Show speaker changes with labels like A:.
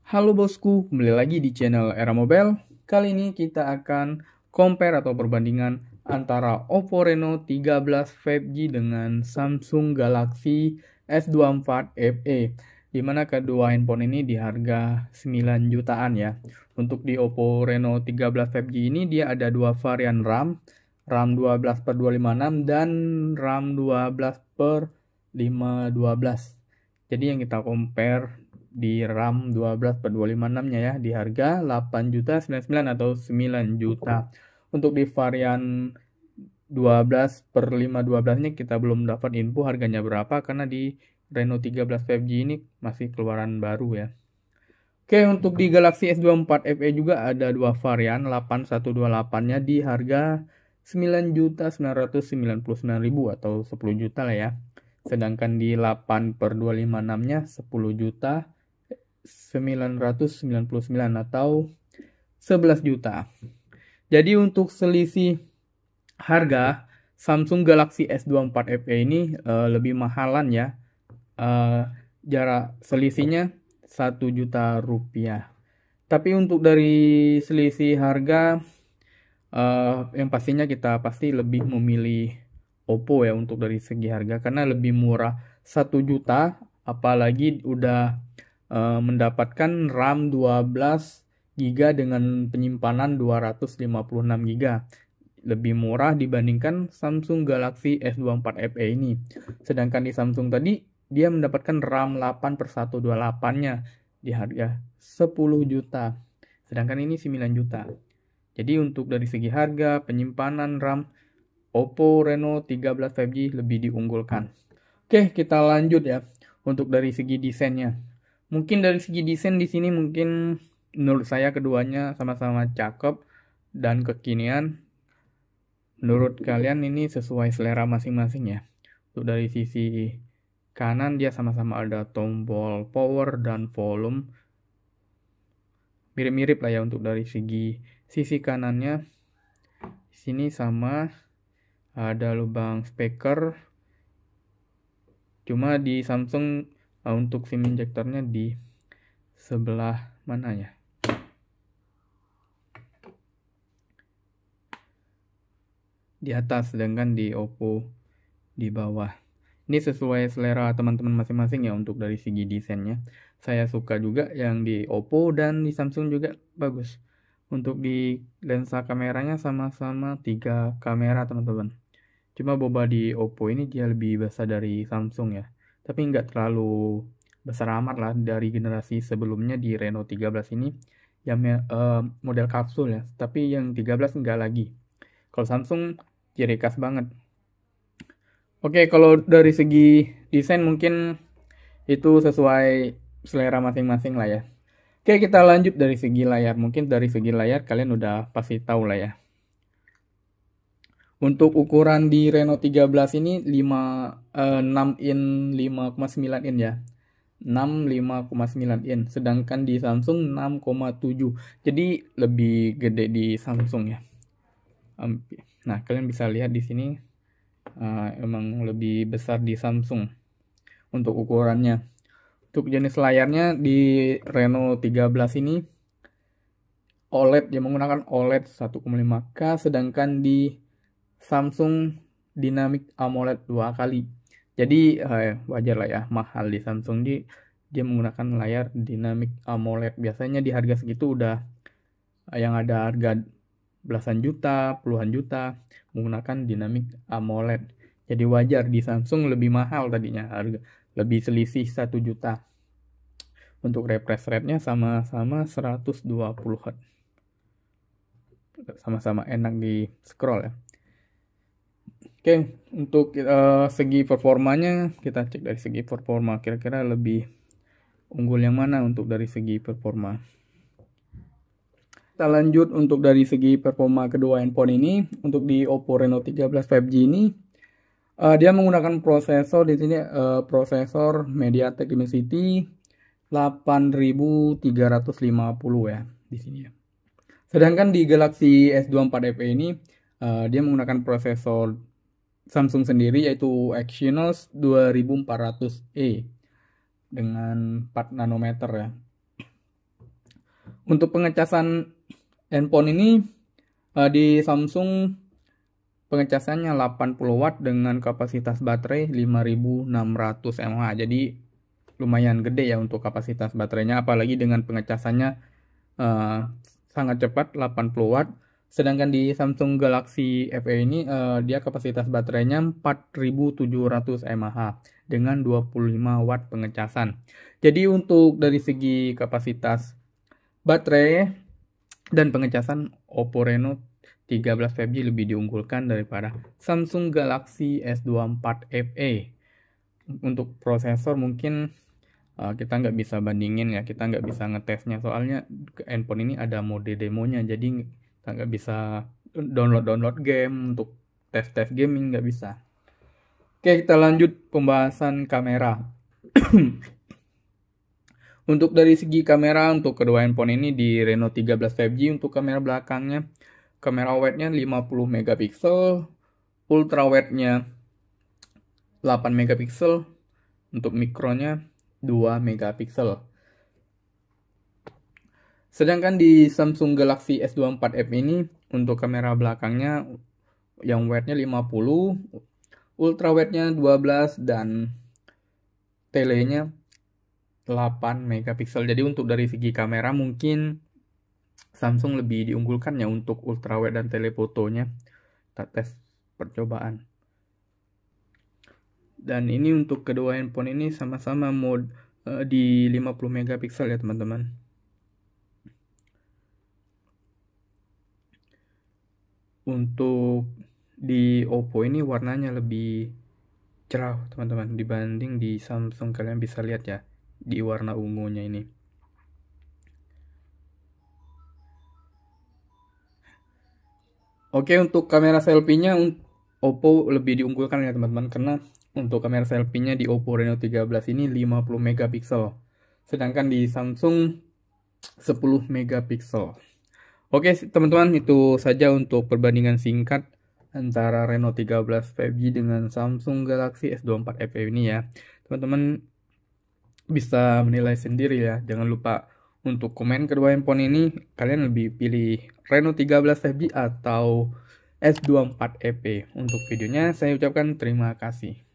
A: Halo bosku, kembali lagi di channel Era Mobile. Kali ini kita akan compare atau perbandingan antara Oppo Reno 13 5G dengan Samsung Galaxy S24 FE. Di mana kedua handphone ini di harga 9 jutaan ya. Untuk di Oppo Reno 13 5G ini dia ada dua varian RAM 12/256 dan RAM 12/512. Jadi yang kita compare di RAM 12/256-nya ya di harga 8.099.000 atau 9 juta. Untuk di varian 12/512-nya kita belum dapat info harganya berapa karena di Reno 13 5G ini masih keluaran baru ya. Oke, untuk di Galaxy S24 FE juga ada dua varian 8128-nya di harga 9.999.000 atau 10 juta lah ya. Sedangkan di 8/256-nya 10 juta 999 atau 11 juta. Jadi untuk selisih harga Samsung Galaxy S24 FE ini lebih mahalan ya. Jarak selisihnya 1 juta rupiah. Tapi untuk dari selisih harga yang pastinya kita pasti lebih memilih Oppo ya untuk dari segi harga karena lebih murah 1 juta, apalagi udah mendapatkan RAM 12 GB dengan penyimpanan 256 GB. Lebih murah dibandingkan Samsung Galaxy S24 FE ini. Sedangkan di Samsung tadi dia mendapatkan RAM 8/128-nya di harga 10 juta. Sedangkan ini 9 juta. Jadi untuk dari segi harga, penyimpanan RAM, Oppo Reno 13 5G lebih diunggulkan. Oke, kita lanjut ya. Untuk dari segi desainnya. Mungkin dari segi desain di sini mungkin menurut saya keduanya sama-sama cakep dan kekinian. Menurut kalian ini sesuai selera masing-masing ya. Untuk dari sisi kanan dia sama-sama ada tombol power dan volume. Mirip-mirip lah ya untuk dari sisi kanannya. Di sini sama ada lubang speaker. Cuma di Samsung untuk SIM injektornya di sebelah mana ya? Di atas, sedangkan di Oppo di bawah. Ini sesuai selera teman-teman masing-masing ya untuk dari segi desainnya. Saya suka juga yang di Oppo dan di Samsung juga bagus. Untuk di lensa kameranya sama-sama 3 kamera teman-teman. Cuma boba di Oppo ini dia lebih besar dari Samsung ya. Tapi nggak terlalu besar amat lah dari generasi sebelumnya di Reno 13 ini. Yang model kapsul ya. Tapi yang 13 nggak lagi. Kalau Samsung ciri khas banget. Oke, kalau dari segi desain mungkin itu sesuai selera masing-masing lah ya. Oke, kita lanjut dari segi layar. Mungkin dari segi layar kalian udah pasti tahu lah ya. Untuk ukuran di Reno 13 ini 6 in 5,9 in ya. 6 5,9 in. Sedangkan di Samsung 6,7. Jadi lebih gede di Samsung ya. Nah, kalian bisa lihat di sini emang lebih besar di Samsung untuk ukurannya. Untuk jenis layarnya di Reno 13 ini OLED, yang menggunakan OLED 1,5K, sedangkan di Samsung Dynamic AMOLED 2 kali. Jadi wajar lah ya, mahal di Samsung dia menggunakan layar Dynamic AMOLED. Biasanya di harga segitu udah yang ada harga belasan juta, puluhan juta menggunakan Dynamic AMOLED. Jadi wajar di Samsung lebih mahal tadinya, harga lebih selisih 1 juta. Untuk refresh rate-nya sama-sama 120 Hz. Sama-sama enak di scroll ya. Oke, untuk segi performanya kita cek dari segi performa, kira-kira lebih unggul yang mana untuk dari segi performa. Kita lanjut untuk dari segi performa kedua handphone ini. Untuk di Oppo Reno 13 5G ini dia menggunakan prosesor di sini prosesor MediaTek Dimensity 8350 ya di sini ya. Sedangkan di Galaxy S24 FE ini dia menggunakan prosesor Samsung sendiri yaitu Exynos 2400E dengan 4 nanometer ya. Untuk pengecasan handphone ini di Samsung pengecasannya 80 watt dengan kapasitas baterai 5600 mAh. Jadi lumayan gede ya untuk kapasitas baterainya, apalagi dengan pengecasannya sangat cepat 80 watt. Sedangkan di Samsung Galaxy FE ini dia kapasitas baterainya 4700 mAh dengan 25 watt pengecasan. Jadi untuk dari segi kapasitas baterai dan pengecasan, Oppo Reno 13 5G lebih diunggulkan daripada Samsung Galaxy S24 FE. Untuk prosesor mungkin kita nggak bisa bandingin ya, kita nggak bisa ngetesnya, soalnya handphone ini ada mode demonya, jadi kita nggak bisa download game untuk tes gaming, nggak bisa. Oke, kita lanjut pembahasan kamera. Untuk dari segi kamera, untuk kedua handphone ini di Reno 13 5G, untuk kamera belakangnya, kamera wide-nya 50 megapiksel, ultra wide-nya 8 megapiksel, untuk mikronya 2 megapiksel. Sedangkan di Samsung Galaxy S24 FE ini, untuk kamera belakangnya yang wide-nya 50, ultra wide-nya 12, dan telenya 8 megapiksel. Jadi untuk dari segi kamera mungkin Samsung lebih diunggulkan ya untuk ultrawide dan telefotonya. Kita tes percobaan. Dan ini untuk kedua handphone ini sama-sama mode di 50 megapiksel ya teman-teman. Untuk di Oppo ini warnanya lebih cerah teman-teman dibanding di Samsung, kalian bisa lihat ya di warna ungunya ini. Oke, untuk kamera selfie-nya Oppo lebih diunggulkan ya teman-teman, karena untuk kamera selfie-nya di Oppo Reno 13 ini 50 megapiksel. Sedangkan di Samsung 10 megapiksel. Oke, teman-teman, itu saja untuk perbandingan singkat antara Reno 13 5G dengan Samsung Galaxy S24 FE ini ya. Teman-teman bisa menilai sendiri ya. Jangan lupa untuk komen kedua handphone ini, kalian lebih pilih Reno 13 5G atau S24 FE. Untuk videonya saya ucapkan terima kasih.